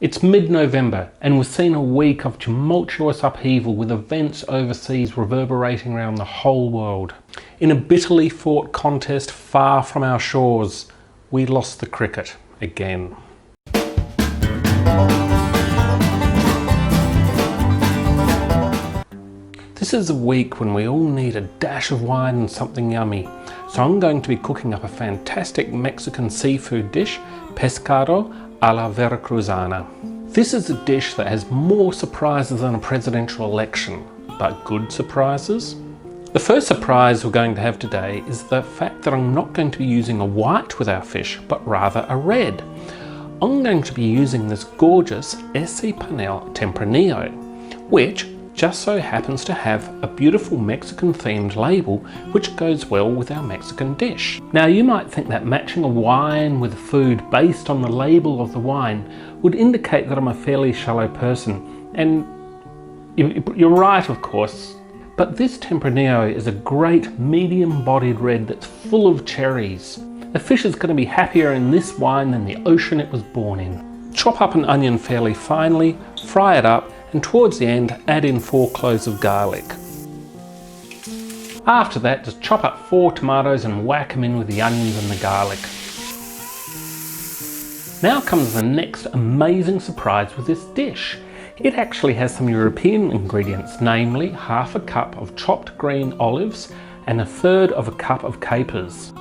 It's mid-November and we've seen a week of tumultuous upheaval with events overseas reverberating around the whole world. In a bitterly fought contest far from our shores, we lost the cricket again. This is a week when we all need a dash of wine and something yummy, so I'm going to be cooking up a fantastic Mexican seafood dish, pescado a la veracruzana. This is a dish that has more surprises than a presidential election, but good surprises. The first surprise we're going to have today is the fact that I'm not going to be using a white with our fish, but rather a red. I'm going to be using this gorgeous SC Pannell Tempranillo, which just so happens to have a beautiful Mexican themed label which goes well with our Mexican dish. Now you might think that matching a wine with food based on the label of the wine would indicate that I'm a fairly shallow person, and you're right of course, but this Tempranillo is a great medium-bodied red that's full of cherries. The fish is going to be happier in this wine than the ocean it was born in. Chop up an onion fairly finely, fry it up, and towards the end add in 4 cloves of garlic. After that, just chop up 4 tomatoes and whack them in with the onions and the garlic. Now comes the next amazing surprise with this dish. It actually has some European ingredients, namely half a cup of chopped green olives and 1/3 of a cup of capers.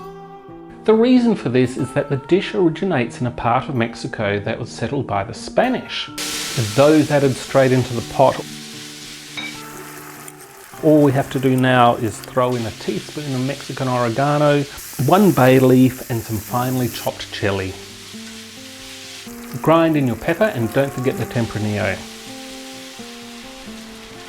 The reason for this is that the dish originates in a part of Mexico that was settled by the Spanish. With those added straight into the pot, all we have to do now is throw in a teaspoon of Mexican oregano, 1 bay leaf and some finely chopped chili. Grind in your pepper and don't forget the Tempranillo.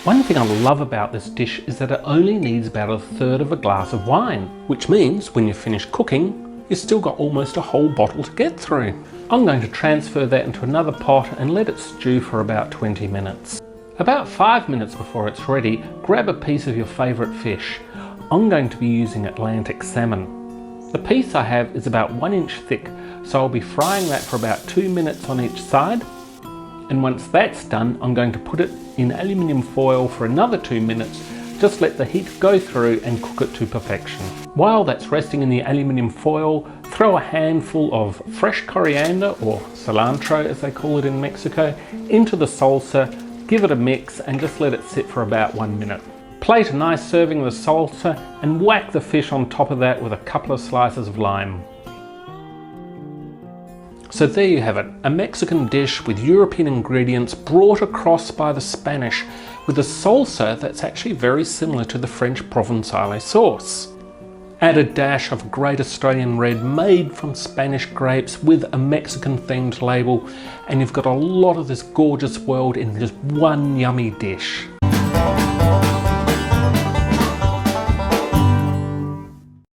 One thing I love about this dish is that it only needs about 1/3 of a glass of wine, which means when you finish cooking, you've still got almost a whole bottle to get through. I'm going to transfer that into another pot and let it stew for about 20 minutes. About 5 minutes before it's ready, grab a piece of your favourite fish. I'm going to be using Atlantic salmon. The piece I have is about 1 inch thick, so I'll be frying that for about 2 minutes on each side. And once that's done, I'm going to put it in aluminium foil for another 2 minutes. Just let the heat go through and cook it to perfection. While that's resting in the aluminium foil, throw a handful of fresh coriander, or cilantro as they call it in Mexico, into the salsa, give it a mix and just let it sit for about 1 minute. Plate a nice serving of the salsa and whack the fish on top of that with a couple of slices of lime. So there you have it, a Mexican dish with European ingredients brought across by the Spanish with a salsa that's actually very similar to the French Provençale sauce. Add a dash of great Australian red made from Spanish grapes with a Mexican themed label and you've got a lot of this gorgeous world in just one yummy dish.